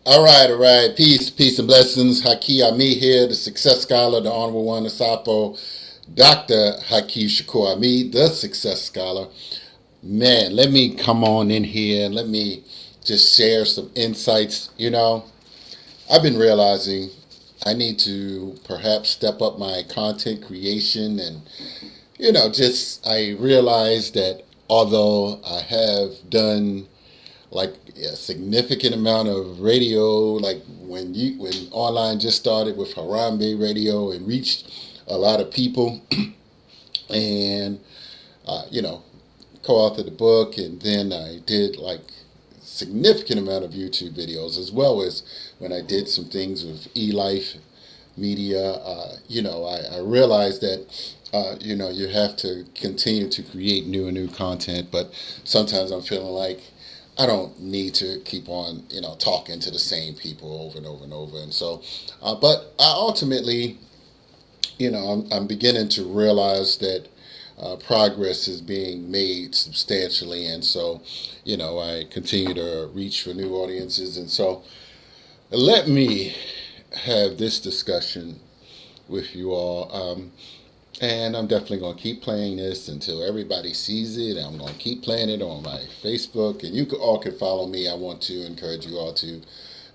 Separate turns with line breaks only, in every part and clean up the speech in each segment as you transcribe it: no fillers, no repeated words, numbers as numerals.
All right. Peace and blessings. Haki Ami here, the success scholar, the honorable one, the Sapo, Dr. Haki Shakur Ami, the success scholar. Man, let me come on in here and let me just share some insights. I've been realizing I need to perhaps step up my content creation and, I realized that although I have done like a significant amount of radio, like when online just started with Harambe Radio and reached a lot of people, and uh, you know, co-authored the book, and then I did like significant amount of YouTube videos as well as when I did some things with eLife Media. I realized that you have to continue to create new and new content, but sometimes I'm feeling like I don't need to keep on, talking to the same people over and over and over. And so, but I ultimately, I'm beginning to realize that progress is being made substantially. And so, I continue to reach for new audiences. And so, let me have this discussion with you all. And I'm definitely going to keep playing this until everybody sees it. I'm going to keep playing it on my Facebook. And you all can follow me. I want to encourage you all to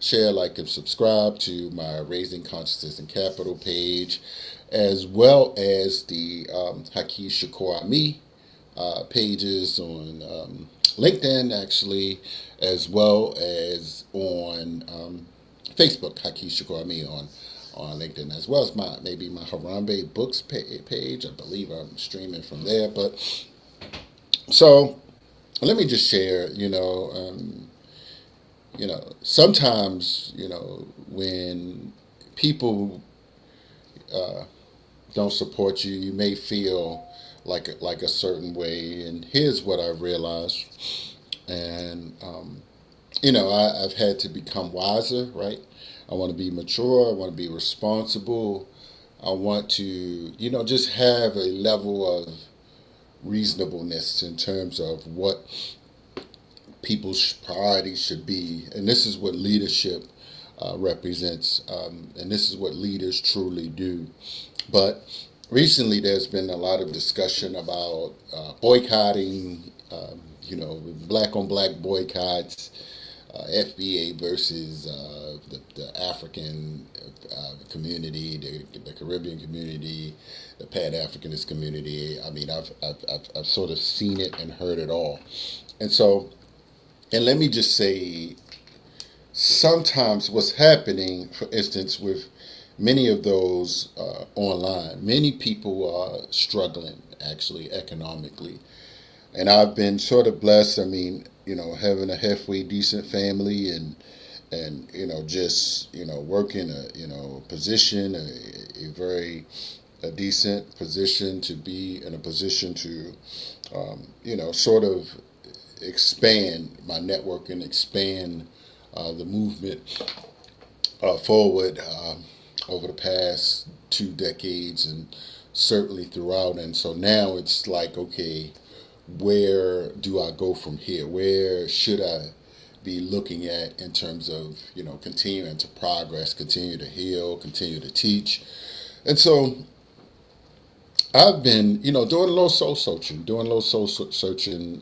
share, like, and subscribe to my Raising Consciousness and Capital page, as well as the Haki Shakur Ami pages on LinkedIn, actually, as well as on Facebook, Haki Shakur Ami on LinkedIn, as well as my Harambe Books page. I believe I'm streaming from there. But so let me just share. Sometimes when people don't support you, you may feel like a certain way. And here's what I realized, and I've had to become wiser, right? I want to be mature. I want to be responsible. I want to, just have a level of reasonableness in terms of what people's priorities should be. And this is what leadership represents. And this is what leaders truly do. But recently there's been a lot of discussion about boycotting, black on black boycotts, FBA versus the African community, the Caribbean community, the Pan-Africanist community. I mean, I've sort of seen it and heard it all. And so, and let me just say, sometimes what's happening, for instance, with many of those online, many people are struggling actually economically. And I've been sort of blessed. I mean, having a halfway decent family and just working a position, a very a decent position, to be in a position to sort of expand my network and expand the movement forward over the past 2 decades, and certainly throughout. And so now it's like, okay, where do I go from here? Where should I be looking at in terms of, continuing to progress, continue to heal, continue to teach? And so I've been, doing a little soul searching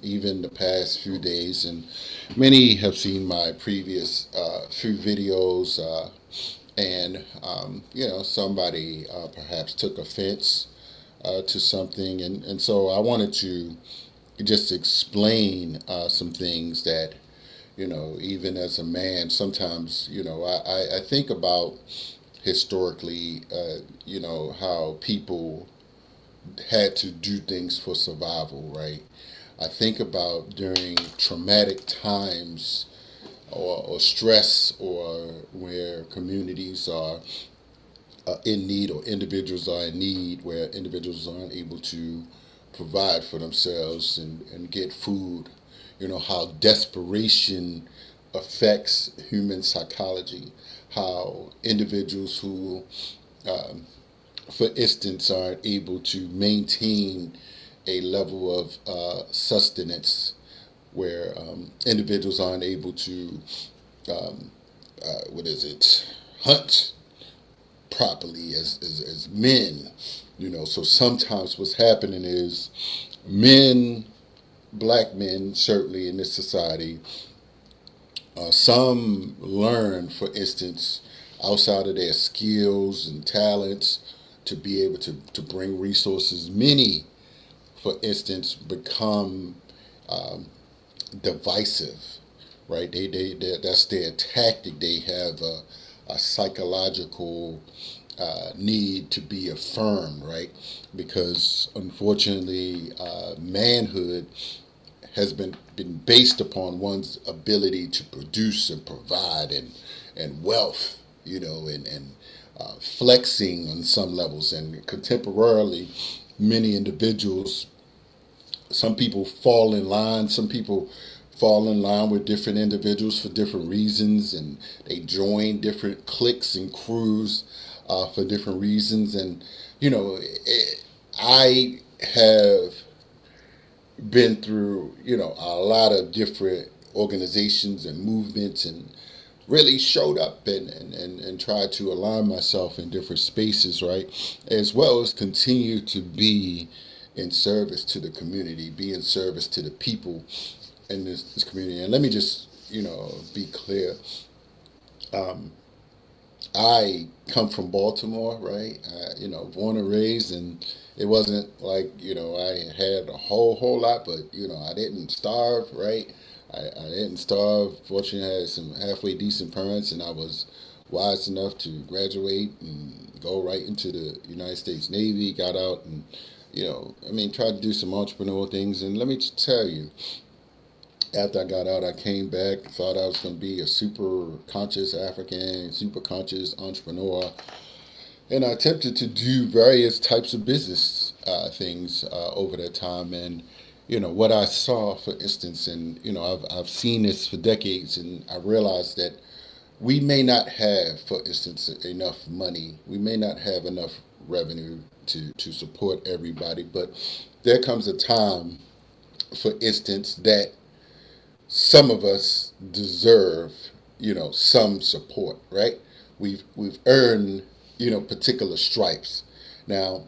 even the past few days. And many have seen my previous few videos, and, somebody perhaps took offense to something. And so I wanted to just explain some things that, even as a man, sometimes, I think about historically, how people had to do things for survival, right? I think about during traumatic times or stress, or where communities are in need, or individuals are in need, where individuals aren't able to provide for themselves and get food. How desperation affects human psychology, how individuals who, for instance, aren't able to maintain a level of sustenance, where individuals aren't able to hunt properly as men. So sometimes what's happening is men, black men, certainly in this society, some learn, for instance, outside of their skills and talents to be able to bring resources. Many, for instance, become divisive, right? They that's their tactic. They have a psychological need to be affirmed, right? Because unfortunately, manhood has been based upon one's ability to produce and provide and wealth, and flexing on some levels. And contemporarily, many individuals, some people fall in line, some people fall in line with different individuals for different reasons, and they join different cliques and crews for different reasons. And, I have been through, a lot of different organizations and movements, and really showed up and tried to align myself in different spaces, right? As well as continue to be in service to the community, be in service to the people in this community. And let me just, be clear. I come from Baltimore, right? Born and raised, and it wasn't like, I had a whole lot, but, I didn't starve, right? I didn't starve. Fortunately, I had some halfway decent parents, and I was wise enough to graduate and go right into the United States Navy, got out and, tried to do some entrepreneurial things. And let me tell you, after I got out, I came back, thought I was going to be a super conscious African, super conscious entrepreneur. And I attempted to do various types of business things over that time. And, what I saw, for instance, and, I've seen this for decades, and I realized that we may not have, for instance, enough money. We may not have enough revenue to support everybody. But there comes a time, for instance, that some of us deserve, some support, right? We've earned, particular stripes. Now,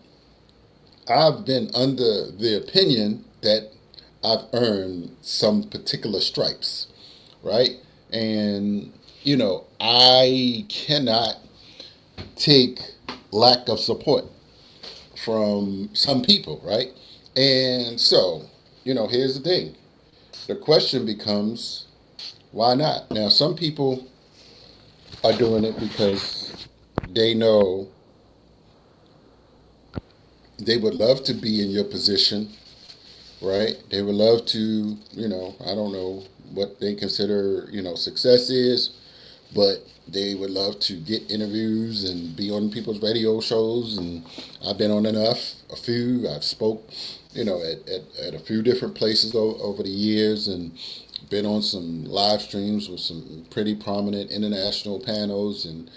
I've been under the opinion that I've earned some particular stripes, right? And, I cannot take lack of support from some people, right? And so, here's the thing. The question becomes, why not? Now, some people are doing it because they know they would love to be in your position, right? They would love to, I don't know what they consider, success is, but they would love to get interviews and be on people's radio shows. And I've been on a few. I've spoke, at a few different places over the years, and been on some live streams with some pretty prominent international panels. And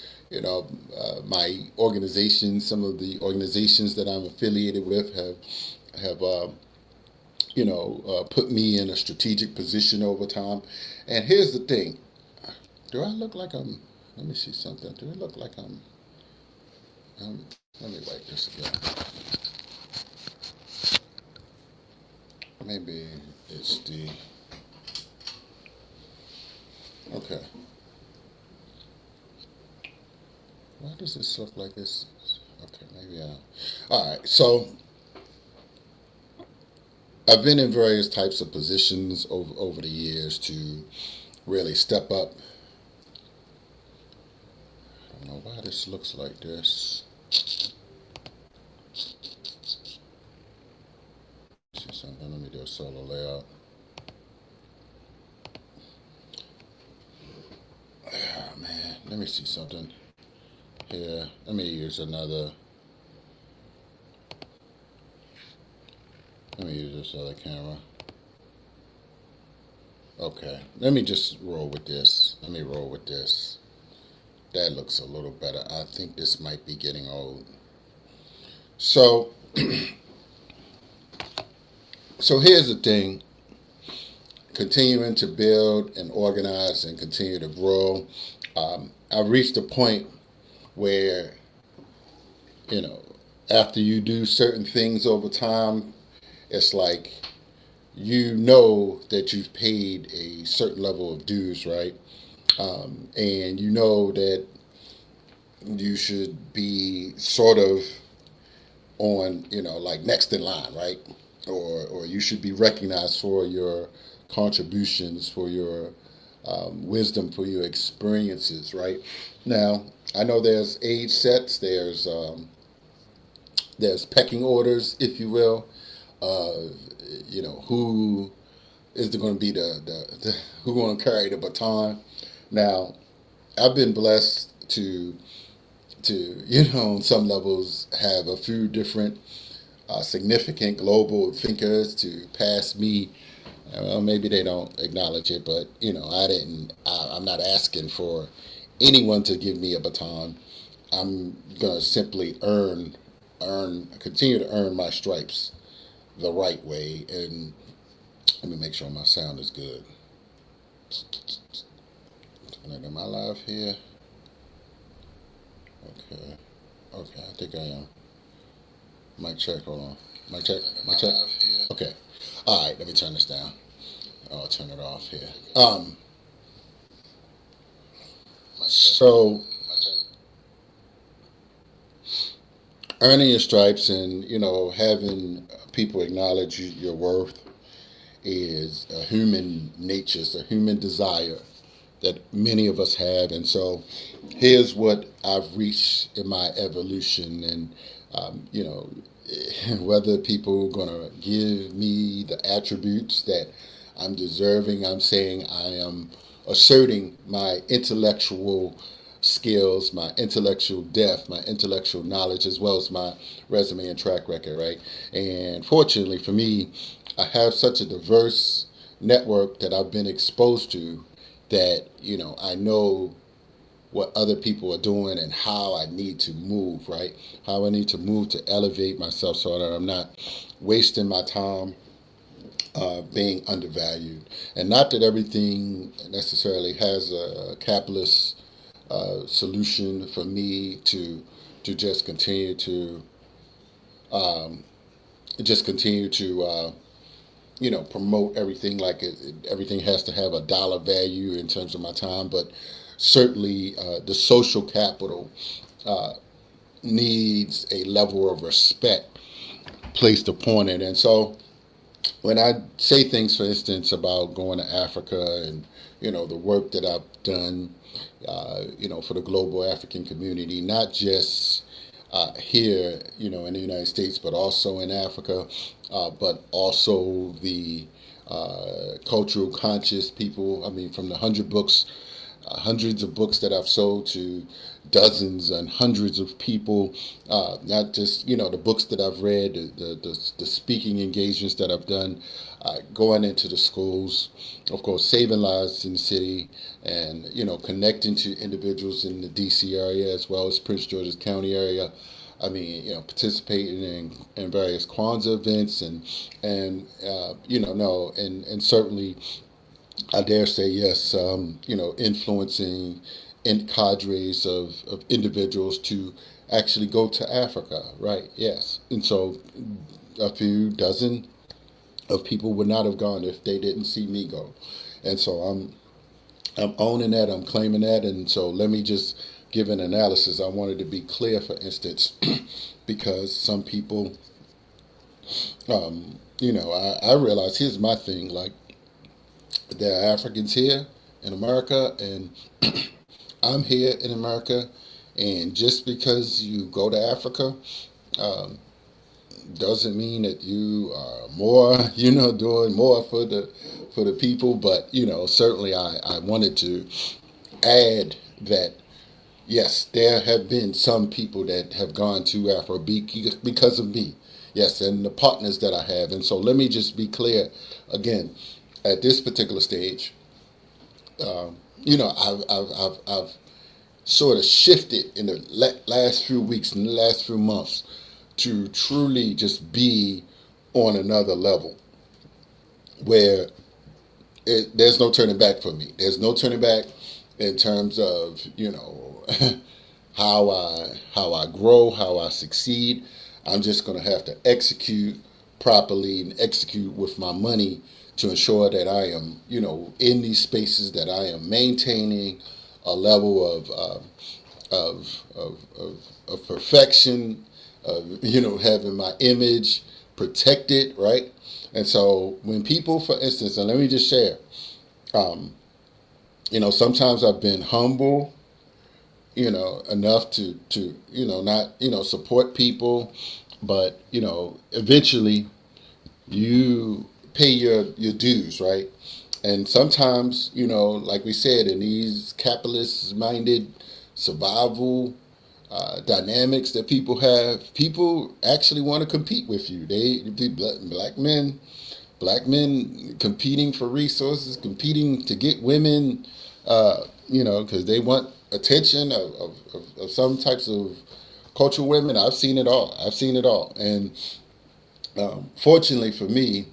my organization, some of the organizations that I'm affiliated with have put me in a strategic position over time. And here's the thing. Do I look like I'm, let me see something. Do it look like let me write this again. Maybe it's okay. Why does this look like this? Okay, maybe all right, so I've been in various types of positions over the years to really step up. I don't know why this looks like this. See something. Let me do a solo layout. Oh, man, let me see something. Here, let me use another. Let me use this other camera. Okay, let me just roll with this. Let me roll with this. That looks a little better. I think this might be getting old. So, so here's the thing. Continuing to build and organize and continue to grow. I've reached a point where, you know, after you do certain things over time, it's like you know that you've paid a certain level of dues, right? And you know that you should be sort of on, like next in line, right? Or you should be recognized for your contributions, for your wisdom, for your experiences, right? Now, I know there's age sets, there's pecking orders, if you will. Who is going to be the who going to carry the baton? Now, I've been blessed to on some levels have a few different significant global thinkers to pass me. Well, maybe they don't acknowledge it, but I didn't. I'm not asking for anyone to give me a baton. I'm gonna simply continue to earn my stripes the right way. And let me make sure my sound is good. Am I live here? Okay. Okay, I think I am. Mic check, hold on. Mic check, mic check. Okay. All right, let me turn this down. I'll turn it off here. So earning your stripes and, having people acknowledge your worth is a human nature, it's a human desire that many of us have. And so here's what I've reached in my evolution. And, whether people are going to give me the attributes that I'm deserving, I'm saying I am asserting my intellectual skills, my intellectual depth, my intellectual knowledge, as well as my resume and track record, right? And fortunately for me, I have such a diverse network that I've been exposed to that, I know what other people are doing and how I need to move, right? How I need to move to elevate myself so that I'm not wasting my time being undervalued. And not that everything necessarily has a capitalist solution for me to just continue to promote everything like everything has to have a dollar value in terms of my time, but certainly the social capital needs a level of respect placed upon it. And so when I say things, for instance, about going to Africa and, the work that I've done, for the global African community, not just here, in the United States, but also in Africa, but also the cultural conscious people. I mean, from the hundreds of books that I've sold to dozens and hundreds of people, not just, the books that I've read, the speaking engagements that I've done, going into the schools, of course, saving lives in the city, and, connecting to individuals in the DC area as well as Prince George's County area. I mean, participating in various Kwanzaa events and certainly I dare say yes, influencing in cadres of individuals to actually go to Africa, right? Yes. And so a few dozen of people would not have gone if they didn't see me go. And so I'm owning that, I'm claiming that. And so let me just give an analysis. I wanted to be clear, for instance, because some people, I realize, here's my thing, like, there are Africans here in America, and I'm here in America, and just because you go to Africa doesn't mean that you are more, doing more for the people. But certainly I wanted to add that yes, there have been some people that have gone to Africa because of me. Yes, and the partners that I have. And so let me just be clear again. At this particular stage, I've sort of shifted in the last few weeks and the last few months to truly just be on another level where there's no turning back for me. There's no turning back. in terms of, how I grow, how I succeed. I'm just going to have to execute properly and execute with my money to ensure that I am, in these spaces, that I am maintaining a level of perfection, of, having my image protected, right? And so when people, for instance, and let me just share, sometimes I've been humble, enough to not, support people, but, eventually you pay your dues, right? And sometimes, like we said, in these capitalist-minded survival dynamics that people have, people actually want to compete with you. Black men competing for resources, competing to get women, because they want attention of some types of cultural women. I've seen it all. And fortunately for me,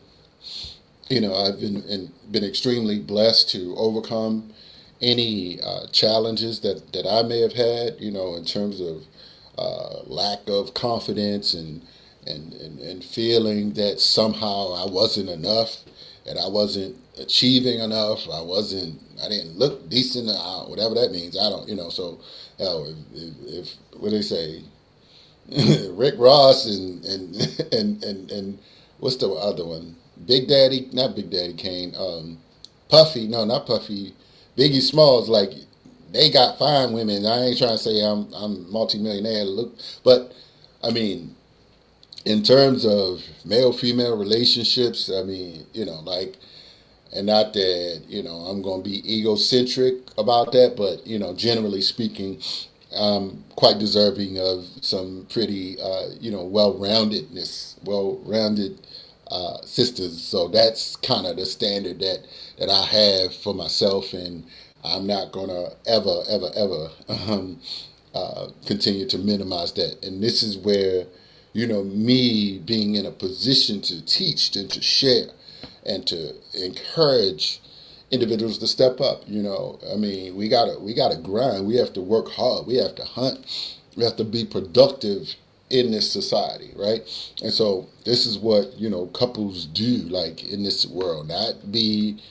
I've been extremely blessed to overcome any challenges that I may have had, in terms of lack of confidence and feeling that somehow I wasn't enough, that I wasn't achieving enough, I didn't look decent, whatever that means. I don't, so if what they say, Rick Ross and what's the other one? Not Big Daddy Kane, Puffy, no, not Puffy, Biggie Smalls, like, they got fine women. I ain't trying to say I'm multimillionaire, but I mean, in terms of male-female relationships, I mean, and not that, I'm going to be egocentric about that, but, generally speaking, I'm quite deserving of some pretty, well-rounded sisters. So that's kind of the standard that I have for myself, and I'm not going to ever continue to minimize that. And this is where, me being in a position to teach and to share and to encourage individuals to step up. I mean, we gotta grind. We have to work hard. We have to hunt. We have to be productive in this society, right? And so this is what, couples do, like, in this world. Not be,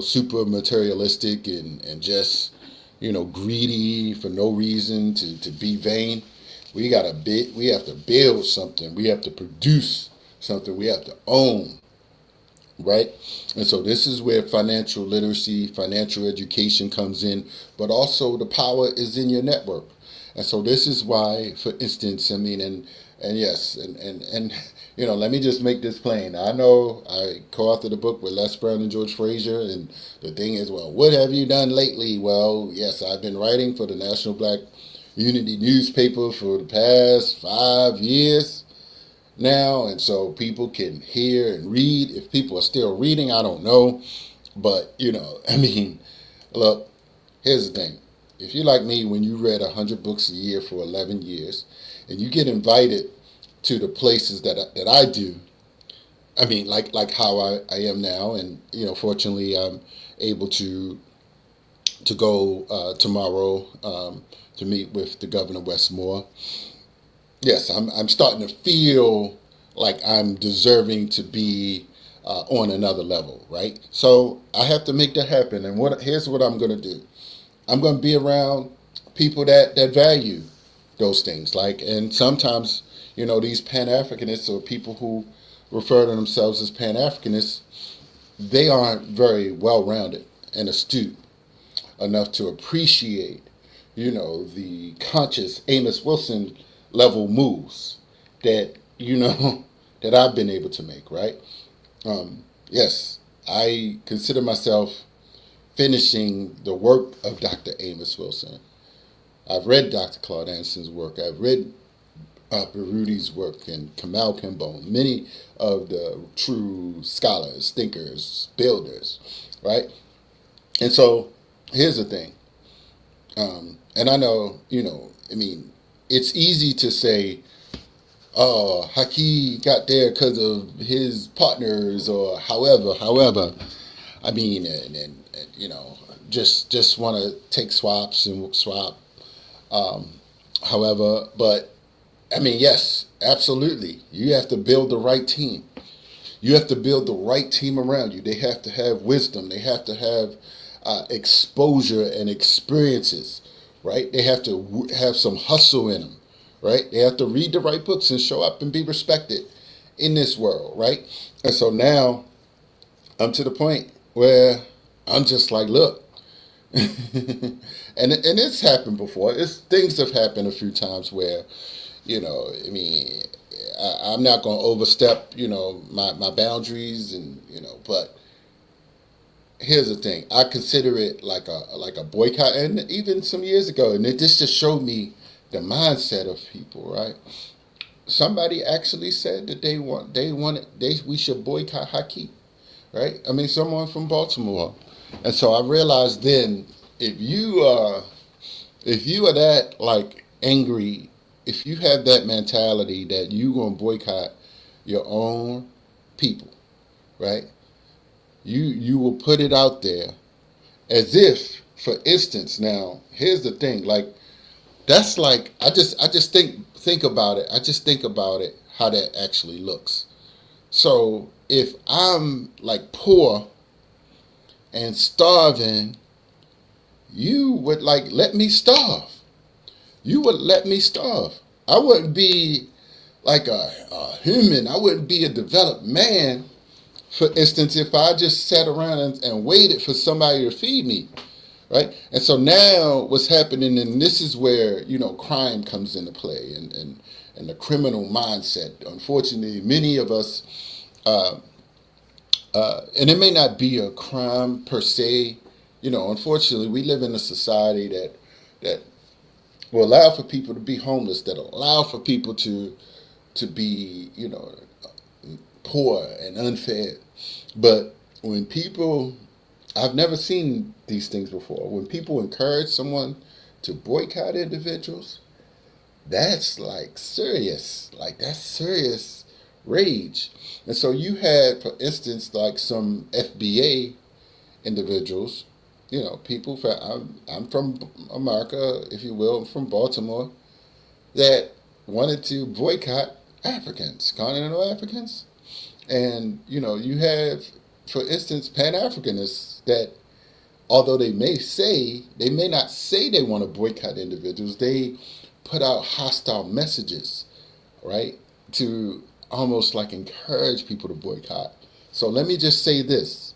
super materialistic and just, greedy for no reason, to be vain. We have to build something. We have to produce something. We have to own, right? And so this is where financial literacy, financial education comes in, but also the power is in your network. And so this is why, for instance, I mean, and yes, and let me just make this plain. I know I co-authored a book with Les Brown and George Frazier, and the thing is, well, what have you done lately? Well, yes, I've been writing for the National Black Unity newspaper for the past 5 years now, and so people can hear and read. If people are still reading, I don't know, but I mean, look, here's the thing. If you're like me, when you read 100 books a year for 11 years, and you get invited to the places that I do, I mean, like how I am now, and fortunately, I'm able to go tomorrow to meet with the Governor Westmore. Yes, I'm starting to feel like I'm deserving to be on another level, right? So I have to make that happen. And here's what I'm going to do. I'm going to be around people that value those things. And sometimes, these Pan-Africanists, or people who refer to themselves as Pan-Africanists, they aren't very well-rounded and astute enough to appreciate, the conscious Amos Wilson level moves that, that I've been able to make, right? Yes, I consider myself finishing the work of Dr. Amos Wilson. I've read Dr. Claude Anderson's work. I've read Barudi's work and Kamal Kimbone, many of the true scholars, thinkers, builders, right? And so here's the thing. And I know, I mean, it's easy to say, oh, Haki got there because of his partners or however. I mean, and just want to take swaps and swap. Um, However, but I mean, yes, absolutely. You have to build the right team. You have to build the right team around you. They have to have wisdom. They have to have exposure and experiences, right? They have to have some hustle in them, right? They have to read the right books and show up and be respected in this world, right? And so now I'm to the point where I'm just like, look, and it's happened before. Things have happened a few times where, I mean, I'm not going to overstep, my boundaries, and but here's the thing: I consider it like a boycott, and even some years ago, and this just showed me the mindset of people, right? Somebody actually said that we should boycott hockey, right? I mean, someone from Baltimore, and so I realized then, if you are that like angry, if you have that mentality that you gonna boycott your own people, right? You will put it out there as if, for instance, now here's the thing, like that's like I just think about it. I just think about it how that actually looks. So if I'm like poor and starving, you would like let me starve. You would let me starve. I wouldn't be like a human. I wouldn't be a developed man, for instance, if I just sat around and waited for somebody to feed me, right? And so now what's happening, and this is where, crime comes into play, and the criminal mindset. Unfortunately, many of us, and it may not be a crime per se, unfortunately, we live in a society that will allow for people to be homeless, that allow for people to be, poor and unfed. But when people, I've never seen these things before. When people encourage someone to boycott individuals, that's like serious. Like that's serious rage. And so you had, for instance, like some FBA individuals, people I'm from America, if you will, I'm from Baltimore, that wanted to boycott Africans, continental Africans. And, you have, for instance, Pan-Africanists that, although they may not say they want to boycott individuals, they put out hostile messages, right, to almost like encourage people to boycott. So let me just say this.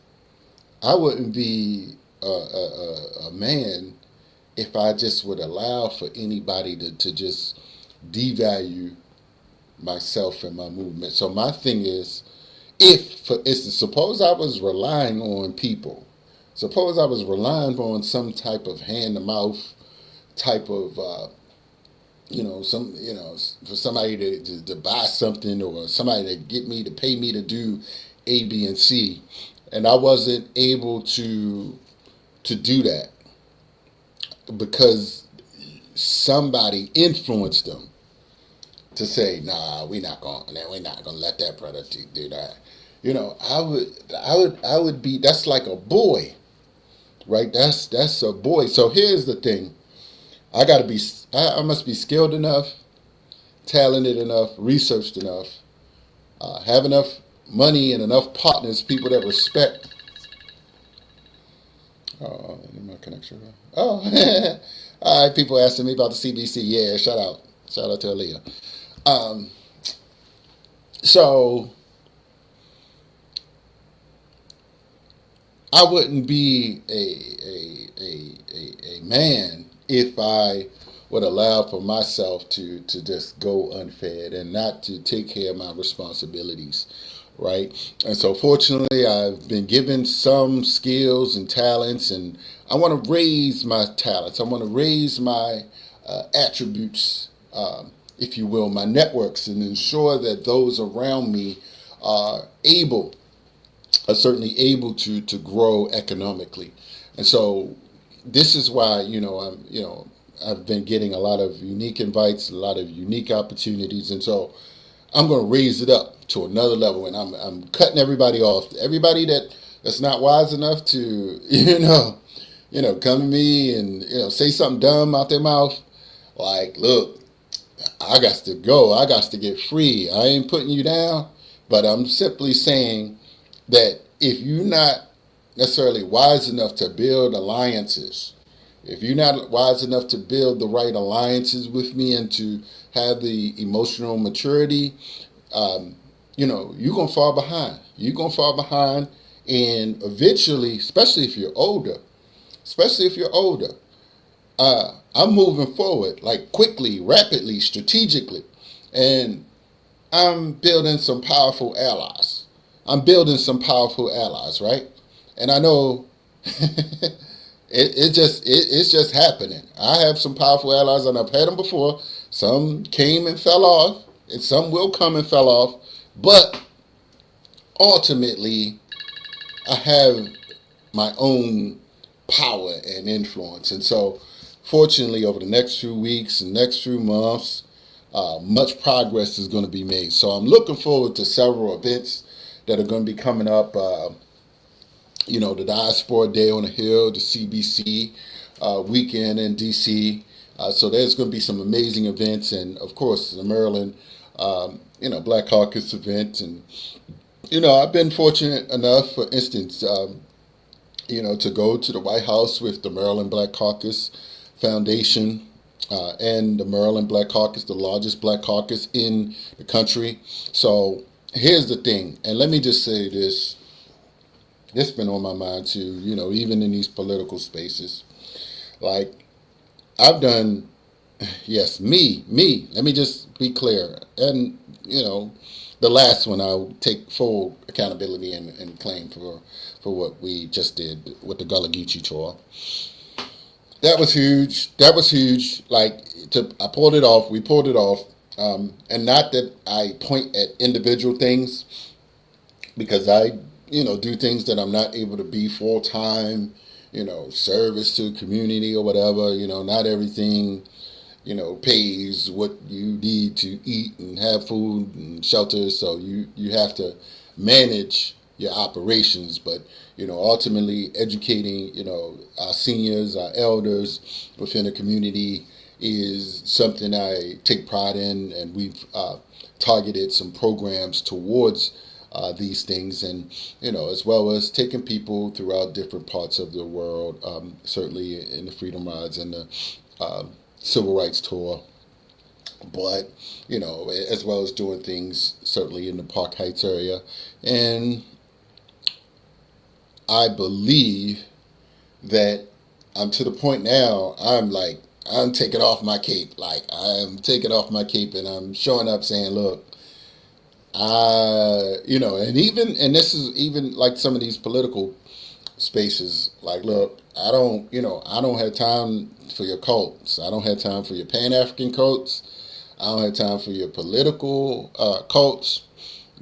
I wouldn't be a man if I just would allow for anybody to just devalue myself and my movement. So my thing is, if, for instance, suppose I was relying on people, suppose I was relying on some type of hand-to-mouth type of, for somebody to buy something, or somebody to pay me to do A, B, and C, and I wasn't able to do that because somebody influenced them to say, nah, we're not gonna let that brother do that. I would be, that's like a boy, right? That's a boy. So here's the thing. I must be skilled enough, talented enough, researched enough, have enough money and enough partners, people that respect. Oh, my connection. Oh, all right. People asking me about the CBC. Yeah, shout out to Aaliyah. So I wouldn't be a man if I would allow for myself to just go unfed and not to take care of my responsibilities, right? And so fortunately, I've been given some skills and talents, and I want to raise my talents. I want to raise my attributes, if you will, my networks, and ensure that those around me are certainly able to grow economically. And so this is why, I've been getting a lot of unique invites, a lot of unique opportunities. And so I'm going to raise it up to another level, and I'm cutting everybody off. Everybody that that's not wise enough to, come to me and, say something dumb out their mouth. Like, look, I got to go. I got to get free. I ain't putting you down, but I'm simply saying that if you're not necessarily wise enough to build alliances, if you're not wise enough to build the right alliances with me and to have the emotional maturity, you're going to fall behind. You're going to fall behind, and eventually, especially if you're older, I'm moving forward, like quickly, rapidly, strategically, and I'm building some powerful allies. Right? And I know it's just happening. I have some powerful allies, and I've had them before. Some came and fell off, and some will come and fell off. But ultimately, I have my own power and influence. And so, fortunately, over the next few weeks and next few months, much progress is going to be made. So I'm looking forward to several events that are going to be coming up. The Diaspora Day on the Hill, the CBC weekend in D.C. So there's going to be some amazing events, and of course the Maryland, Black Caucus event. And I've been fortunate enough, for instance, to go to the White House with the Maryland Black Caucus Foundation and the Maryland Black Caucus, the largest Black caucus in the country. So here's the thing, and let me just say this. It's been on my mind too, even in these political spaces. Like, I've done, yes, me, let me just be clear. And, the last one, I'll take full accountability and claim for what we just did with the Gullah Geechee tour. That was huge. Like, I pulled it off. We pulled it off. And not that I point at individual things, because I do things that I'm not able to be full time, service to the community or whatever. Not everything, pays what you need to eat and have food and shelter. So you have to manage your operations. But, ultimately educating, our seniors, our elders within the community is something I take pride in. And we've targeted some programs towards these things, and as well as taking people throughout different parts of the world, certainly in the Freedom Rides and the Civil Rights Tour, but as well as doing things certainly in the Park Heights area. And I believe that I'm to the point now, I'm taking off my cape. Like, I'm taking off my cape, and I'm showing up saying, look, and this is even like some of these political spaces. Like, look, I don't have time for your cults. I don't have time for your Pan-African cults. I don't have time for your political cults,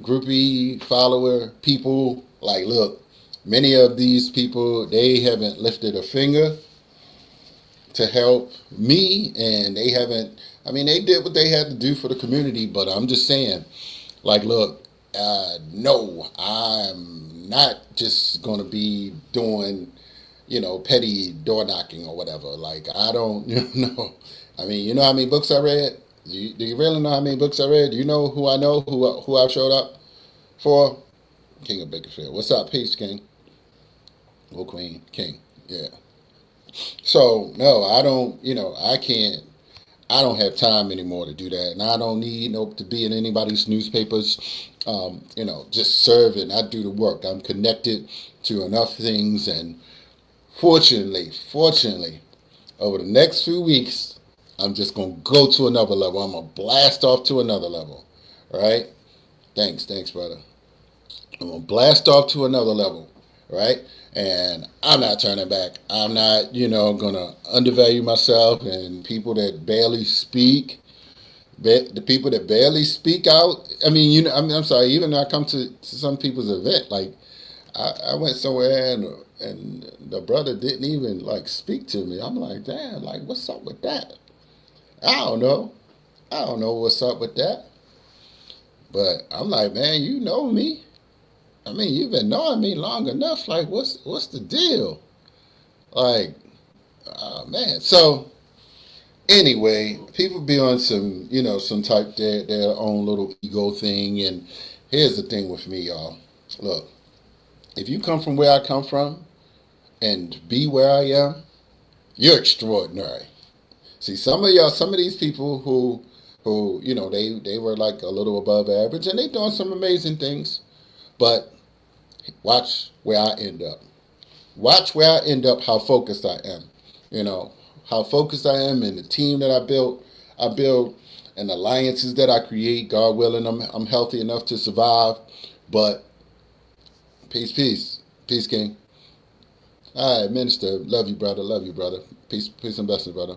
groupie, follower people. Like, look, many of these people, they haven't lifted a finger to help me, and they did what they had to do for the community. But I'm just saying, like, look, no, I'm not just going to be doing, petty door knocking or whatever. Like, I don't, know. I mean, you know how many books I read? Do you really know how many books I read? Do you know who I know, who I showed up for? King of Bakersfield. What's up? Peace, King. Oh, Queen. King. Yeah. So, no, I don't, I don't have time anymore to do that, and I don't need to be in anybody's newspapers. Just serving. I do the work. I'm connected to enough things, and fortunately, over the next few weeks, I'm just gonna go to another level. I'm gonna blast off to another level. All right? Thanks, brother. I'm gonna blast off to another level, right? And I'm not turning back. I'm not, gonna undervalue myself. And people that barely speak, the people that barely speak out. I mean, I'm sorry. Even though I come to some people's event, like I went somewhere and the brother didn't even speak to me. I'm like, damn, what's up with that? I don't know what's up with that. But I'm like, man, you know me. I mean, you've been knowing me long enough. Like, what's the deal? Like, oh man. So anyway, people be on some, some type their own little ego thing. And here's the thing with me, y'all. Look, if you come from where I come from and be where I am, you're extraordinary. See, some of these people who they were like a little above average, and they doing some amazing things. But watch where I end up. Watch where I end up. How focused I am. You know how focused I am, and the team that I built. I build and alliances that I create. God willing, I'm healthy enough to survive. But peace, King. All right, Minister. Love you, brother. Love you, brother. Peace and blessings, brother.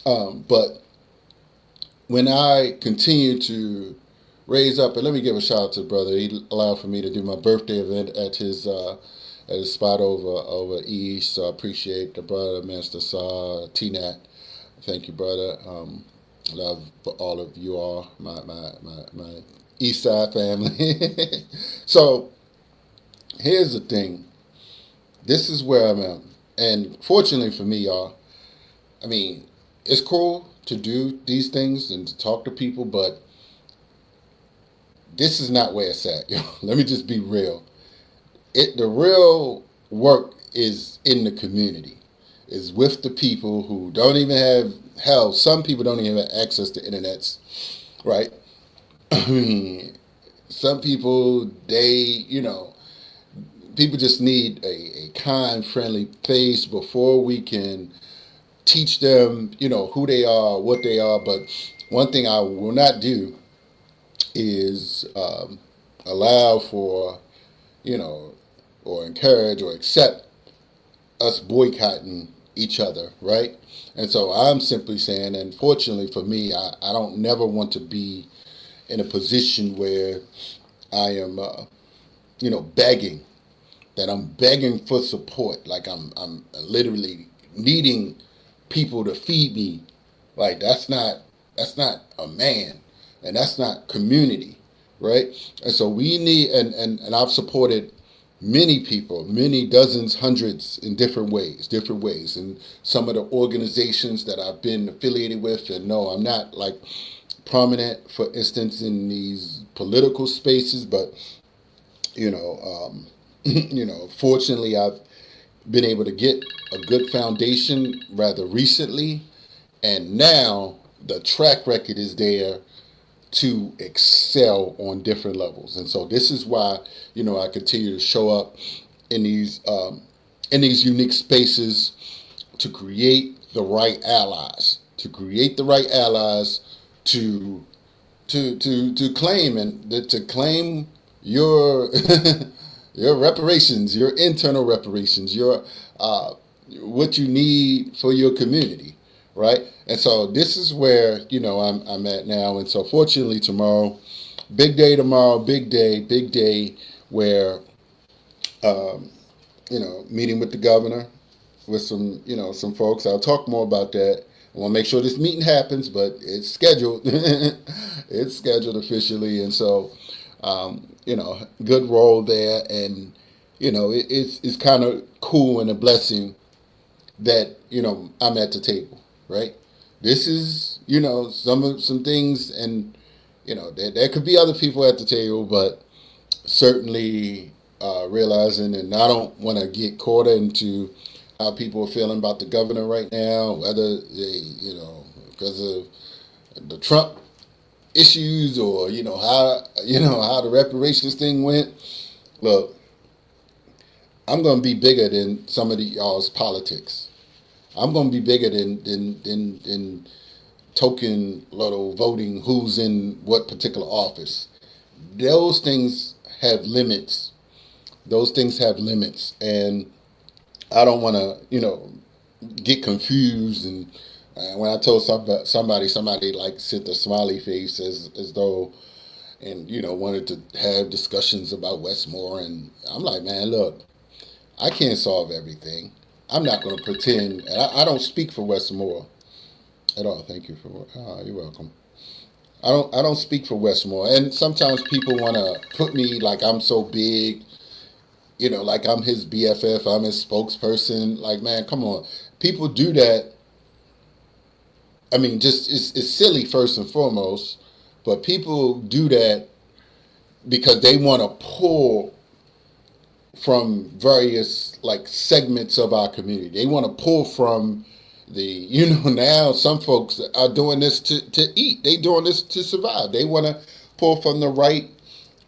But when I continue to raise up, and let me give a shout out to the brother. He allowed for me to do my birthday event at his spot over east. So I appreciate the brother, Minister T-Nat. Thank you, brother. Love all of you all, my East Side family. So here's the thing. This is where I'm at. And fortunately for me, y'all, I mean, it's cool to do these things and to talk to people, but this is not where it's at. Let me just be real. The real work is in the community, is with the people who don't even have, hell, some people don't even have access to internets, right? I mean, some people, people just need a kind, friendly face before we can teach them, who they are, what they are. But one thing I will not do is allow for, or encourage or accept us boycotting each other, right? And so I'm simply saying, and fortunately for me, I don't never want to be in a position where I am, begging, that I'm begging for support, like I'm literally needing people to feed me. Like that's not a man, and that's not community, right? And so we need, and I've supported many people, many dozens, hundreds in different ways, and some of the organizations that I've been affiliated with. And no, I'm not like prominent, for instance, in these political spaces, but fortunately, I've been able to get a good foundation rather recently, and now the track record is there to excel on different levels. And so this is why I continue to show up in these unique spaces to create the right allies, to claim to claim your your reparations, your internal reparations, your what you need for your community, right? And so this is where I'm at now. And so fortunately tomorrow, big day tomorrow, big day where meeting with the governor, with some folks. I'll talk more about that. I want to make sure this meeting happens, but it's scheduled. It's scheduled officially, and so good role there, and it's kind of cool and a blessing that I'm at the table, right? This is some things, and there could be other people at the table, but certainly realizing, and I don't want to get caught into how people are feeling about the governor right now, whether they because of the Trump issues, or how the reparations thing went. Look, I'm going to be bigger than some of y'all's politics. I'm going to be bigger than token little voting who's in what particular office. Those things have limits. And I don't want to get confused. And when I told somebody like sent a smiley face as though, and wanted to have discussions about Westmore, and I'm like, man, look, I can't solve everything. I'm not going to pretend, and I don't speak for Westmore at all. Thank you for you're welcome. I don't speak for Westmore, and sometimes people want to put me like I'm so big like I'm his BFF, I'm his spokesperson. Like, man, come on. People do that. I mean, just it's silly first and foremost, but people do that because they want to pull from various like segments of our community. They want to pull from now some folks are doing this to eat. They doing this to survive. They want to pull from the right,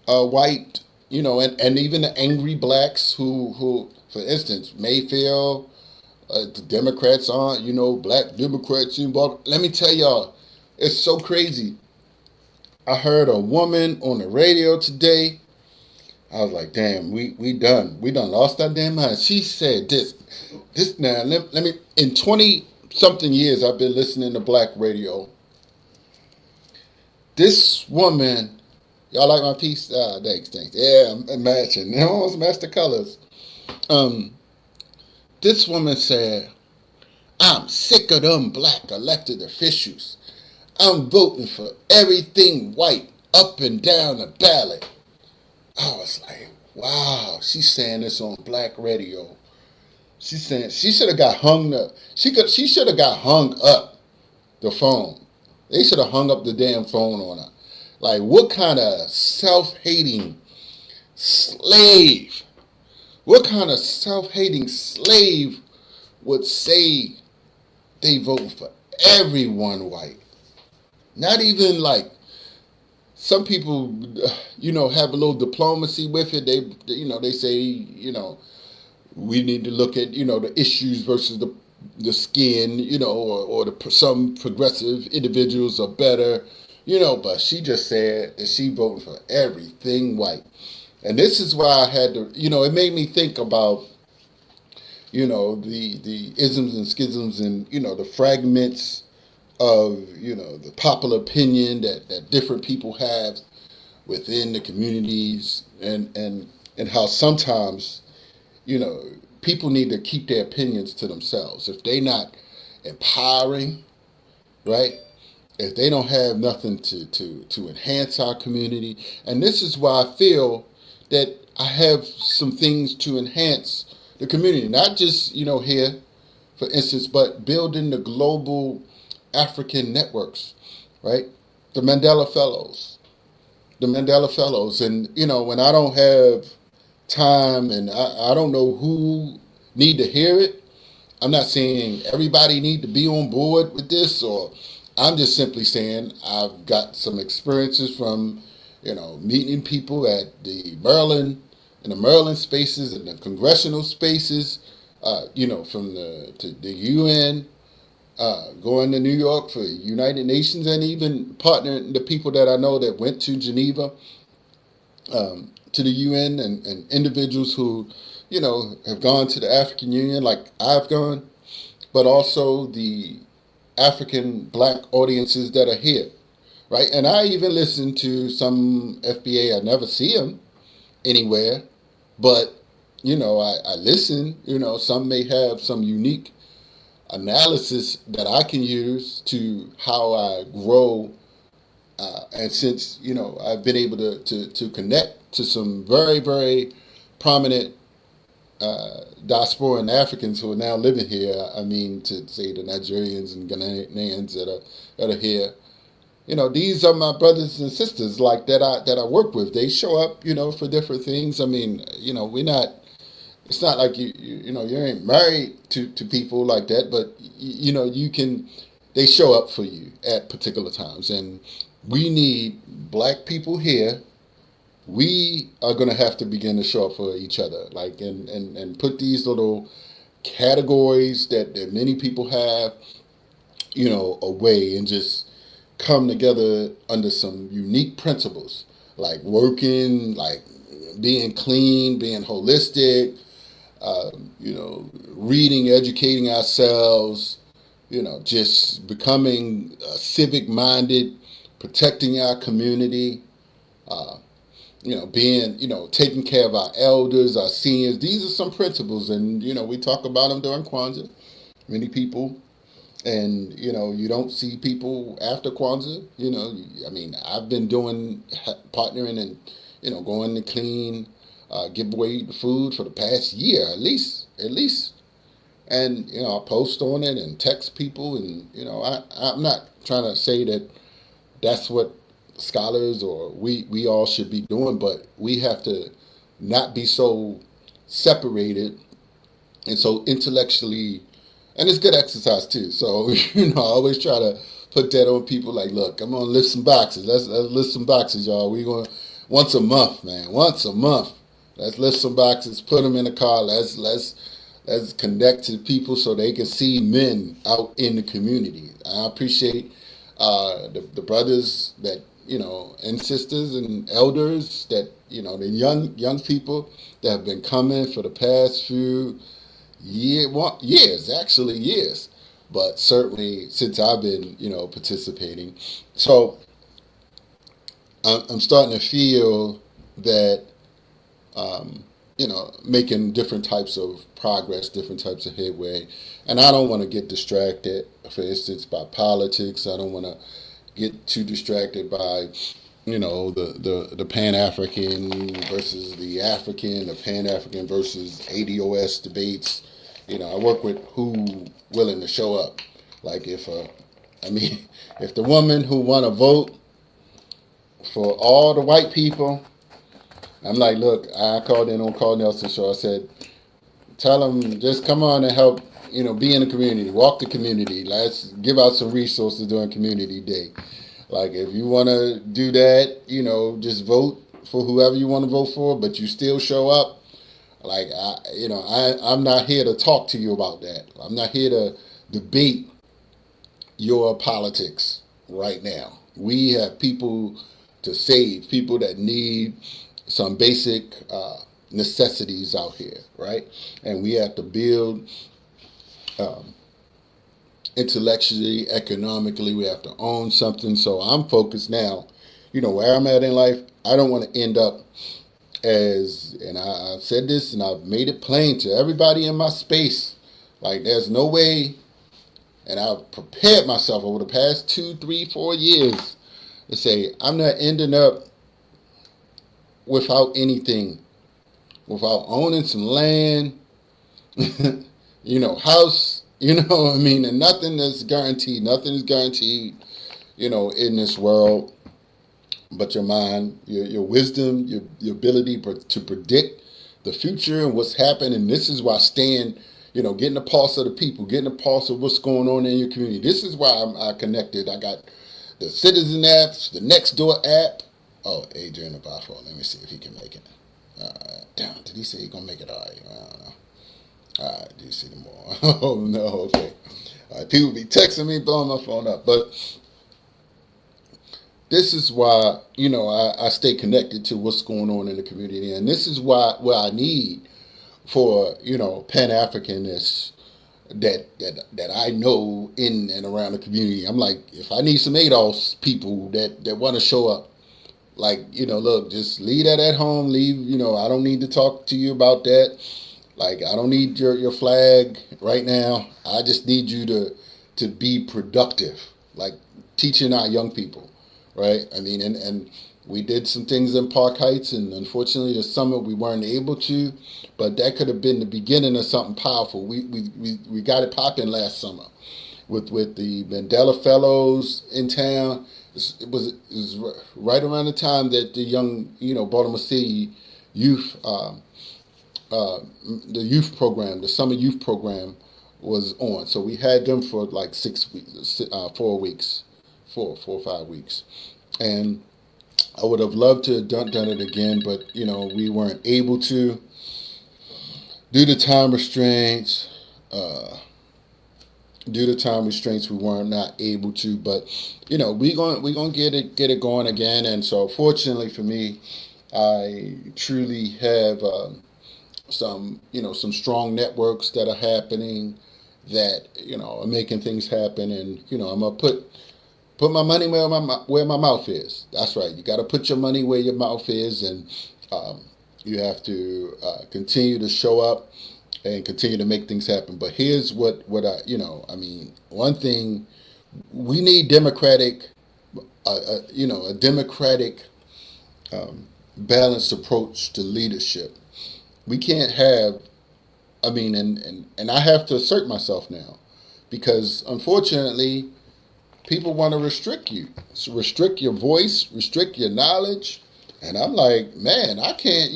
white, and even the angry blacks who, for instance, Mayfield, the Democrats aren't, black Democrats involved. Let me tell y'all, it's so crazy. I heard a woman on the radio today. I was like, damn, we done lost our damn mind. She said this now, let me, in 20 something years I've been listening to black radio. This woman, y'all like my piece? Thanks. Yeah, I'm matching. I almost match the colors. This woman said, I'm sick of them black elected officials. I'm voting for everything white up and down the ballot. I was like, wow, she's saying this on black radio. She's saying she should have got hung up. She should have got hung up the phone. They should have hung up the damn phone on her. Like, what kind of self-hating slave? What kind of self-hating slave would say they vote for everyone white? Not even like some people, have a little diplomacy with it. They say, we need to look at, the issues versus the skin, or some progressive individuals are better, but she just said that she voted for everything white. And this is why I had to, it made me think about, the isms and schisms and, the fragments of, the popular opinion that different people have within the communities and how sometimes, people need to keep their opinions to themselves. If they not empowering, right? If they don't have nothing to enhance our community. And this is why I feel that I have some things to enhance the community. Not just, here, for instance, but building the global African networks, right? The Mandela Fellows. And, when I don't have time and I don't know who need to hear it, I'm not saying everybody need to be on board with this, or I'm just simply saying I've got some experiences from, meeting people at the Maryland spaces and the congressional spaces, from the UN, going to New York for United Nations, and even partnering the people that I know that went to Geneva, to the UN, and individuals who, have gone to the African Union like I've gone, but also the African black audiences that are here, right? And I even listen to some FBA. I never see them anywhere, but, I listen. Some may have some unique analysis that I can use to how I grow. And since, I've been able to connect to some very, very prominent diasporan Africans who are now living here. I mean, to say the Nigerians and Ghanaians that are here. These are my brothers and sisters like that I work with. They show up, for different things. I mean, we're not. It's not like you ain't married to people like that, but you can. They show up for you at particular times, and we need black people here. We are going to have to begin to show up for each other, like and put these little categories that many people have, away, and just come together under some unique principles, like working, like being clean, being holistic, reading, educating ourselves, just becoming civic minded, protecting our community, being, taking care of our elders, our seniors. These are some principles, and, we talk about them during Kwanzaa. Many people, and, you don't see people after Kwanzaa. I've been partnering and, going to clean give away the food for the past year at least. And I post on it and text people, and I'm not trying to say that that's what scholars or we all should be doing, but we have to not be so separated and so intellectually, and it's good exercise too. So I always try to put that on people. Like, look, I'm gonna lift some boxes. Let's lift some boxes, y'all. We going once a month, man. Once a month. Let's lift some boxes. Put them in the car. Let's connect to people so they can see men out in the community. I appreciate the brothers that and sisters and elders that the young people that have been coming for the past few years, but certainly since I've been participating. So I'm starting to feel that making different types of progress, different types of headway. And I don't want to get distracted, for instance, by politics. I don't want to get too distracted by, the Pan-African versus the African, the Pan-African versus ADOS debates. I work with who willing to show up. Like if the woman who want to vote for all the white people, I'm like, look, I called in on Carl Nelson show. I said, tell them just come on and help, be in the community, walk the community. Let's give out some resources during Community Day. Like, if you want to do that, just vote for whoever you want to vote for, but you still show up. Like, I'm not here to talk to you about that. I'm not here to debate your politics right now. We have people to save, people that need some basic necessities out here, right? And we have to build intellectually, economically. We have to own something. So I'm focused now, where I'm at in life. I don't want to end up as, and I've said this and I've made it plain to everybody in my space, like there's no way, and I've prepared myself over the past 2, 3, 4 years to say I'm not ending up without anything, without owning some land, house, and nothing is guaranteed. Nothing is guaranteed, in this world, but your mind, your wisdom, your ability to predict the future and what's happening. This is why staying, getting a pulse of the people, getting a pulse of what's going on in your community. This is why I connected. I got the Citizen apps, the Nextdoor app. Oh, Adrian Abafo. Let me see if he can make it. Damn, did he say he's going to make it? All right. I don't know. All right, do you see them more? Oh, no, okay. All right, people be texting me, blowing my phone up. But this is why, I stay connected to what's going on in the community. And this is what I need for, Pan-Africanness that I know in and around the community. I'm like, if I need some ADOS people that want to show up, like, look, just leave that at home. Leave, I don't need to talk to you about that. Like, I don't need your flag right now. I just need you to be productive, like teaching our young people, right? I mean, and we did some things in Park Heights, and unfortunately this summer we weren't able to, but that could have been the beginning of something powerful. We got it popping last summer with the Mandela Fellows in town. It was right around the time that the young, Baltimore City youth, the youth program, the summer youth program was on. So we had them for like 6 weeks, 4 weeks, 4 or 5 weeks. And I would have loved to have done it again, but, we weren't able to due to time restraints. We were not able to, but we gonna get it going again. And so, fortunately for me, I truly have some strong networks that are happening that are making things happen. And I'm gonna put my money where my mouth is. That's right. You got to put your money where your mouth is, and you have to continue to show up and continue to make things happen. But here's what one thing, we need democratic, a democratic balanced approach to leadership. We can't have, and I have to assert myself now because unfortunately, people want to restrict you, so restrict your voice, restrict your knowledge. And I'm like, man, I can't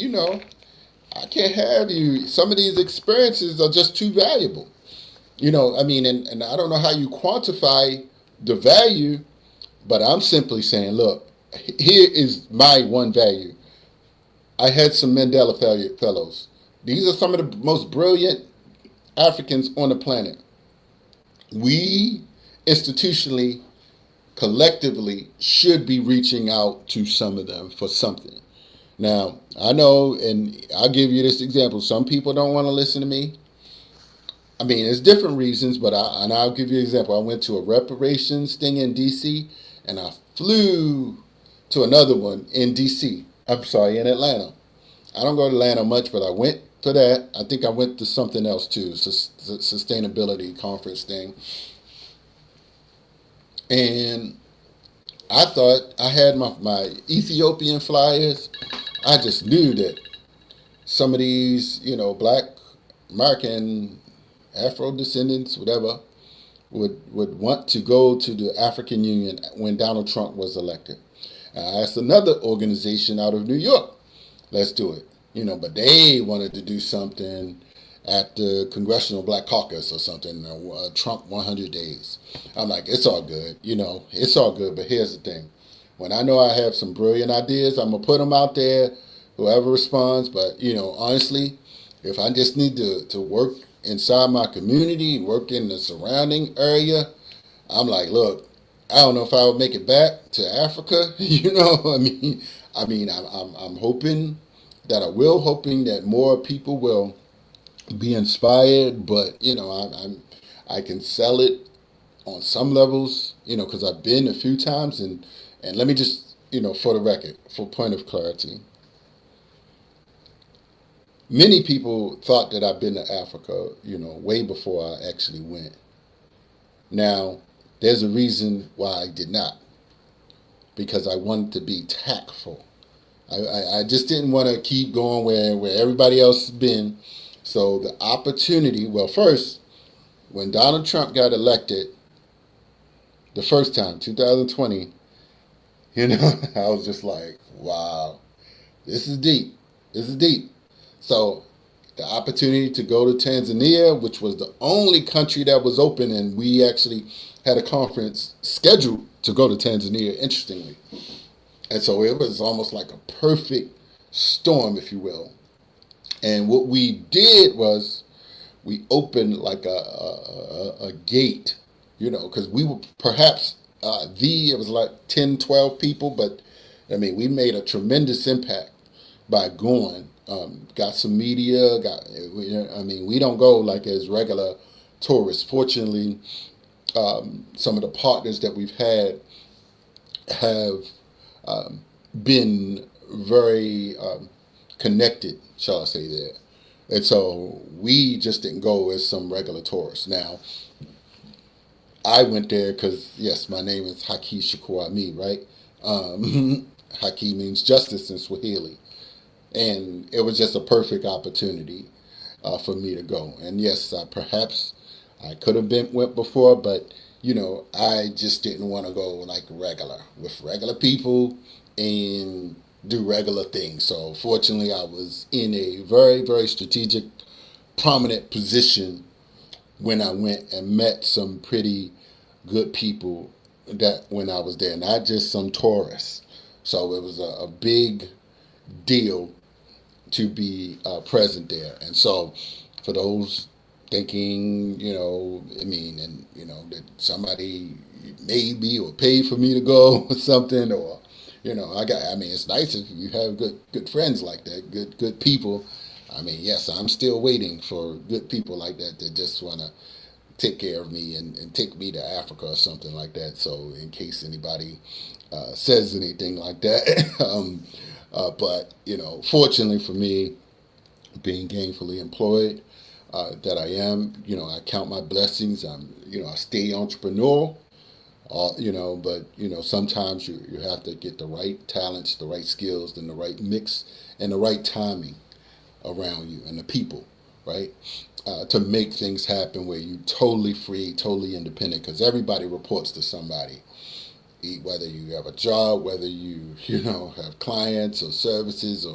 have you. Some of these experiences are just too valuable. And I don't know how you quantify the value, but I'm simply saying, look, here is my one value. I had some Mandela Fellows. These are some of the most brilliant Africans on the planet. We institutionally, collectively, should be reaching out to some of them for something. Now, I know, and I'll give you this example. Some people don't want to listen to me. It's different reasons, but I'll give you an example. I went to a reparations thing in D.C., and I flew to another one in D.C. I'm sorry, in Atlanta. I don't go to Atlanta much, but I went to that. I think I went to something else too, sustainability conference thing. And I thought I had my Ethiopian flyers. I just knew that some of these, black American Afro descendants, whatever, would want to go to the African Union when Donald Trump was elected. I asked another organization out of New York, let's do it. But they wanted to do something at the Congressional Black Caucus or something, Trump 100 days. I'm like, it's all good, it's all good. But here's the thing. When I know I have some brilliant ideas, I'm going to put them out there, whoever responds. But, honestly, if I just need to work inside my community, work in the surrounding area, I'm like, look, I don't know if I would make it back to Africa. I'm hoping that I will, hoping that more people will be inspired, but I can sell it on some levels, because I've been a few times, and let me just, for the record, for point of clarity, many people thought that I've been to Africa, way before I actually went. Now, there's a reason why I did not, because I wanted to be tactful. I just didn't want to keep going where everybody else has been. So the opportunity, well, first, when Donald Trump got elected the first time, 2020, I was just like, wow, this is deep. This is deep. So the opportunity to go to Tanzania, which was the only country that was open, and we actually had a conference scheduled to go to Tanzania, interestingly. And so it was almost like a perfect storm, if you will. And what we did was we opened like a gate, because we were perhaps it was like 10, 12 people, but we made a tremendous impact by going. Got some media, we don't go like as regular tourists. Fortunately, some of the partners that we've had have been very connected, shall I say that. And so we just didn't go as some regular tourists. Now, I went there because, yes, my name is Haki Shakur, right? Haki means justice in Swahili. And it was just a perfect opportunity for me to go. And yes, perhaps I could have went before, but I just didn't want to go like with regular people and do regular things. So fortunately, I was in a very, very strategic, prominent position when I went and met some pretty good people that when I was there, not just some tourists. So it was a big deal to be present there. And so for those thinking, that somebody made me or paid for me to go or something, or, it's nice if you have good friends like that, good people. Yes, I'm still waiting for good people like that just want to take care of me and take me to Africa or something like that. So in case anybody says anything like that. But, fortunately for me, being gainfully employed, that I am, I count my blessings. I stay entrepreneurial. But sometimes you have to get the right talents, the right skills, and the right mix and the right timing around you and the people, right? To make things happen where you totally free, totally independent, because everybody reports to somebody. Whether you have a job, whether you have clients or services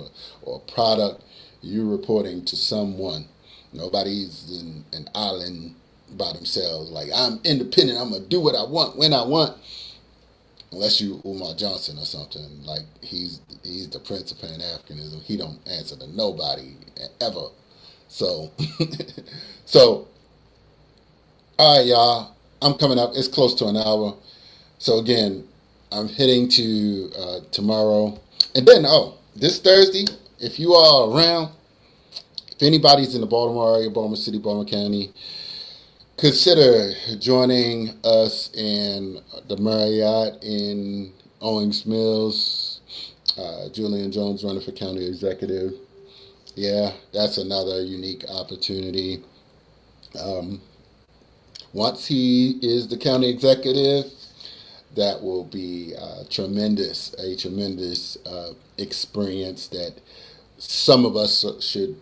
or product, you're reporting to someone. Nobody's in an island by themselves. Like, I'm independent. I'm gonna do what I want when I want. Unless you Umar Johnson or something. Like, he's the Prince of Pan Africanism. He don't answer to nobody ever. So so all right, y'all. I'm coming up. It's close to an hour. So again, I'm heading to tomorrow, and then this Thursday, if you are around, if anybody's in the Baltimore area, Baltimore City, Baltimore County, consider joining us in the Marriott in Owings Mills. Julian Jones running for county executive. Yeah, that's another unique opportunity. Once he is the county executive, that will be a tremendous experience that some of us should,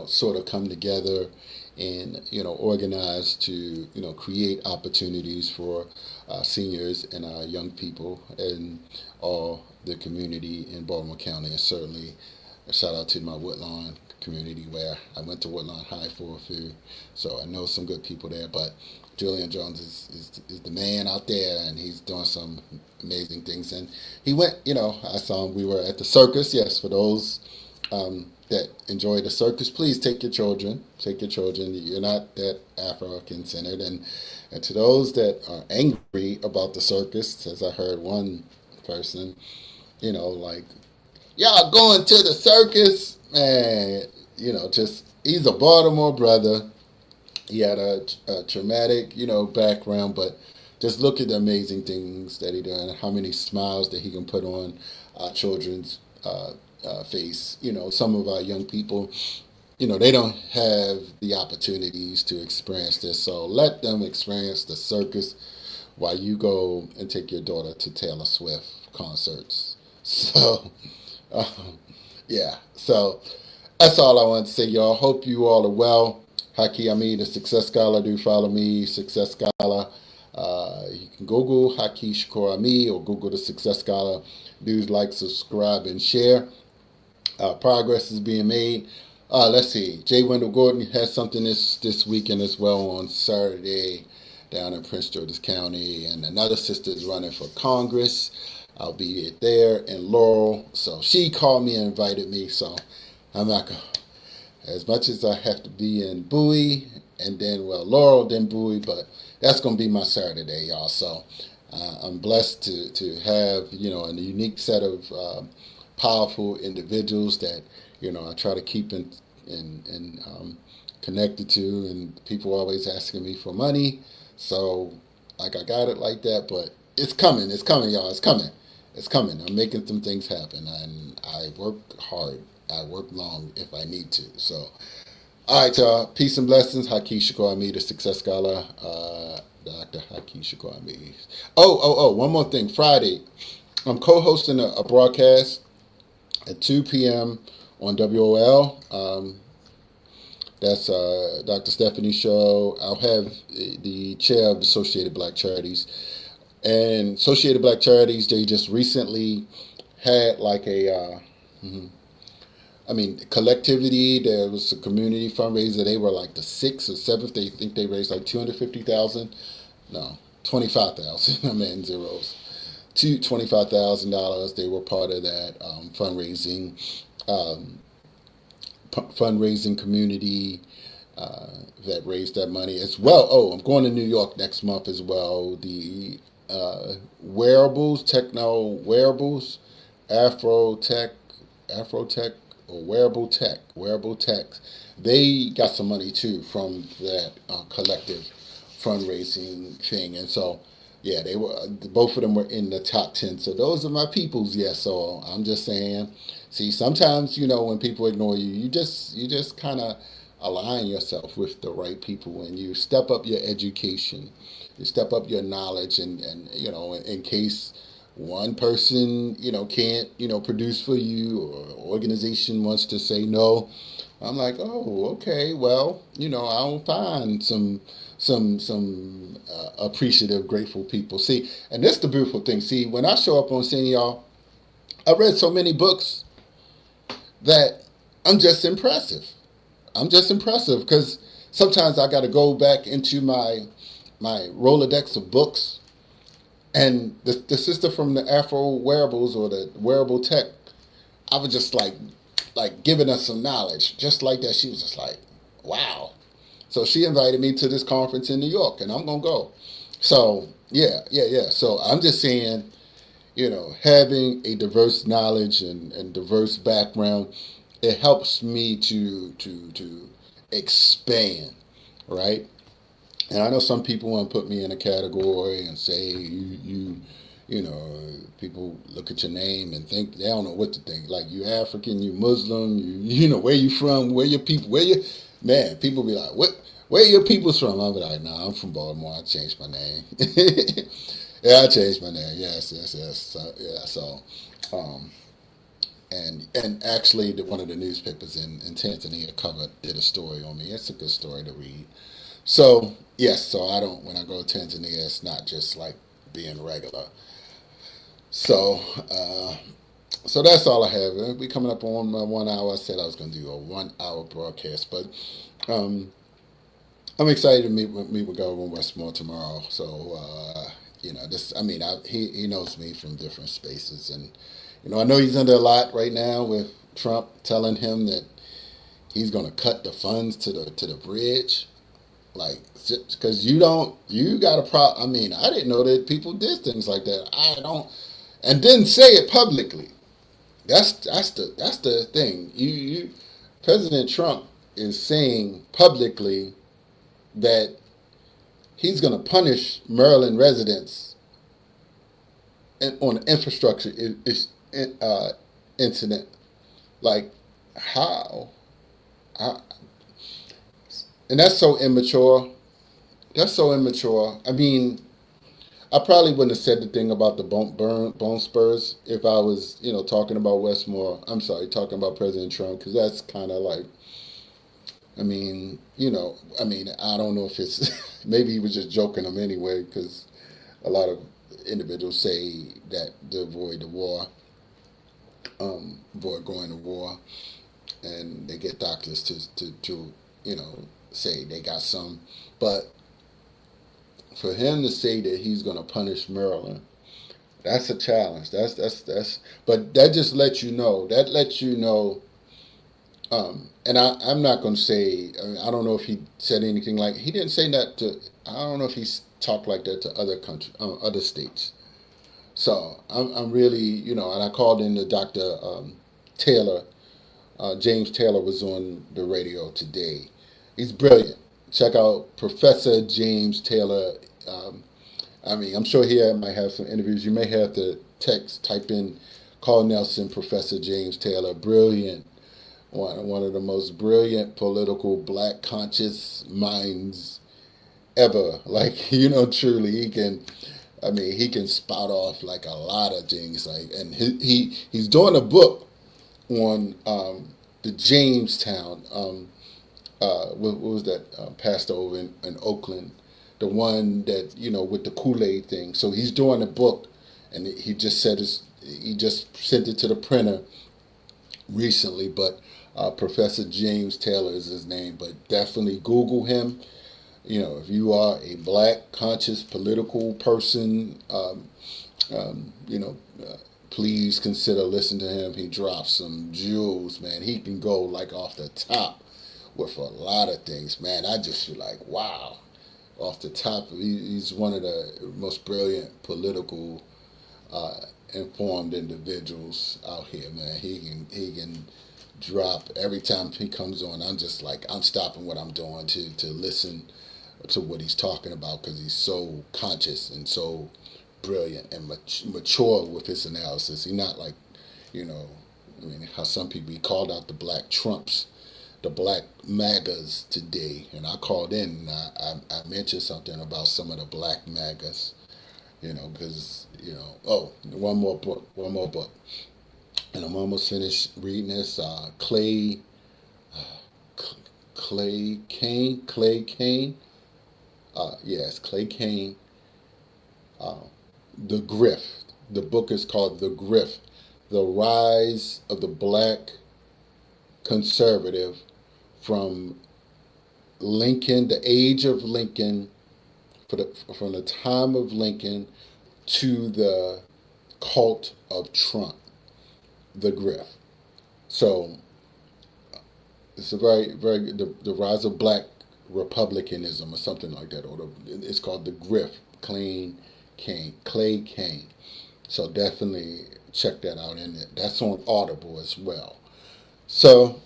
sort of come together and, organize to, create opportunities for seniors and our young people and all the community in Baltimore County. And certainly a shout out to my Woodlawn community, where I went to Woodlawn High for a few, so I know some good people there. But Julian Jones is the man out there, and he's doing some amazing things. And he went, I saw him. We were at the circus. Yes, for those that enjoy the circus, please take your children. Take your children. You're not that African centered. And to those that are angry about the circus, as I heard one person, like, y'all going to the circus, man. Just, he's a Baltimore brother. He had a traumatic, background, but just look at the amazing things that he done, how many smiles that he can put on our children's face. Some of our young people, they don't have the opportunities to experience this, so let them experience the circus while you go and take your daughter to Taylor Swift concerts. So, yeah, so that's all I want to say, y'all. Hope you all are well. Haki Ami, the Success Scholar. Do follow me, Success Scholar. You can Google Haki Shakur Ami or Google the Success Scholar. Do like, subscribe, and share. Progress is being made. Let's see. Jay Wendell Gordon has something this weekend as well on Saturday down in Prince George's County. And another sister is running for Congress. I'll be there in Laurel. So she called me and invited me. So I'm not going to. As much as I have to be in Bowie, and then, Laurel, then Bowie, but that's going to be my Saturday, y'all. So I'm blessed to have, a unique set of powerful individuals that, I try to keep in connected to, and people always asking me for money. So, like, I got it like that, but it's coming, y'all. It's coming. I'm making some things happen, and I work hard. I work long if I need to. So, all right, y'all. Peace and blessings. Haki Shakur Ami, the Success Scholar. Dr. Haki Shakur Ami. One more thing. Friday, I'm co-hosting a broadcast at 2 p.m. on WOL. That's Dr. Stephanie's show. I'll have the chair of the Associated Black Charities. And Associated Black Charities, they just recently had like a... collectivity. There was a community fundraiser. They were like the 6th or 7th. They think they raised like $250,000. No, $25,000. I'm in zeros. $25,000. They were part of that fundraising community that raised that money as well. Oh, I'm going to New York next month as well. The wearables, Afrotech, or wearable tech, they got some money too from that collective fundraising thing. And so, yeah, both of them were in the top 10. So those are my peoples. Yeah. So I'm just saying, see, sometimes, when people ignore you, you just kind of align yourself with the right people, and you step up your education, you step up your knowledge, and in case one person can't produce for you, or organization wants to say no, I'm like, oh, okay, well, I'll find some appreciative, grateful people. See, and that's the beautiful thing. See, when I show up on scene, y'all, I read so many books that I'm just impressive. I'm just impressive because sometimes I got to go back into my Rolodex of books, and the sister from the Afro Wearables, or the Wearable Tech, I was just like giving us some knowledge, just like that. She was just like, wow. So she invited me to this conference in New York, and I'm gonna go. So yeah. So I'm just saying, having a diverse knowledge and diverse background, it helps me to expand, right? And I know some people want to put me in a category and say people look at your name and think they don't know what to think. Like, you African, you Muslim, where you from, where your people, man. People be like, where your people's from? I'll be like, nah, I'm from Baltimore. I changed my name. Yeah, I changed my name. Yes. So, and actually, one of the newspapers in Tanzania did a story on me. It's a good story to read. So yes, so when I go to Tanzania, it's not just like being regular. So so that's all I have. We coming up on my 1 hour. I said I was going to do a 1 hour broadcast, but I'm excited to meet with Governor Westmore tomorrow. So this. I mean, he knows me from different spaces, and I know he's under a lot right now with Trump telling him that he's going to cut the funds to the bridge. Like, because you got a problem. I mean, I didn't know that people did things like that. I don't, and didn't say it publicly. That's the thing. President Trump is saying publicly that he's going to punish Maryland residents on an infrastructure incident. Like, how? And that's so immature. That's so immature. I mean, I probably wouldn't have said the thing about the bone spurs if I was, talking about Westmore. I'm sorry, talking about President Trump, because that's kind of like, I mean, I don't know if it's, maybe he was just joking them anyway, because a lot of individuals say that to avoid the war, avoid going to war, and they get doctors to say they got some. But for him to say that he's going to punish Maryland, that's a challenge. That's. But that just lets you know. That lets you know. And I'm not going to say. I don't know if he said anything like, he didn't say that to. I don't know if he's talked like that to other countries, other states. So I'm really, and I called in to Dr. Taylor. James Taylor was on the radio today. He's brilliant. Check out Professor James Taylor. I'm sure he might have some interviews. You may have to type in Carl Nelson, Professor James Taylor. Brilliant. One of the most brilliant political black conscious minds ever. Like, truly, he can spout off like a lot of things. Like, and he's doing a book on the Jamestown. What was that pastor over in Oakland, the one that with the Kool-Aid thing. So he's doing a book, and he just sent it to the printer recently. But Professor James Taylor is his name. But definitely Google him. If you are a black conscious political person, please consider listening to him. He drops some jewels, man. He can go like off the top with a lot of things, man. I just feel like, wow, off the top. He's one of the most brilliant political, informed individuals out here, man. He can drop every time he comes on. I'm just like, I'm stopping what I'm doing to listen to what he's talking about, because he's so conscious and so brilliant and mature with his analysis. He's not like, how some people, he called out the black Trumps. the black MAGAs today, and I called in and I mentioned something about some of the black MAGAs, because one more book, and I'm almost finished reading this. Clay Kane. Yes, Clay Kane. Uh, the Grift. The book is called The Grift: The Rise of the Black Conservative from Lincoln, the age of Lincoln, from the time of Lincoln to the cult of Trump. The Grift. So it's a the rise of black republicanism or something like that, or it's called The Grift. Clay Kane. So definitely check that out. In it, that's on Audible as well. So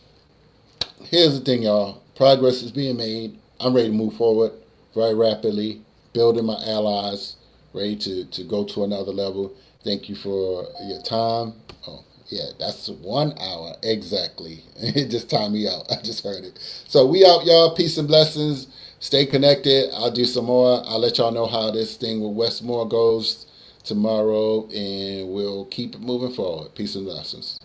here's the thing, y'all. Progress is being made. I'm ready to move forward very rapidly, building my allies, ready to go to another level. Thank you for your time. Oh, yeah, that's 1 hour exactly. It just timed me out. I just heard it. So we out, y'all. Peace and blessings. Stay connected. I'll do some more. I'll let y'all know how this thing with Westmore goes tomorrow, and we'll keep it moving forward. Peace and blessings.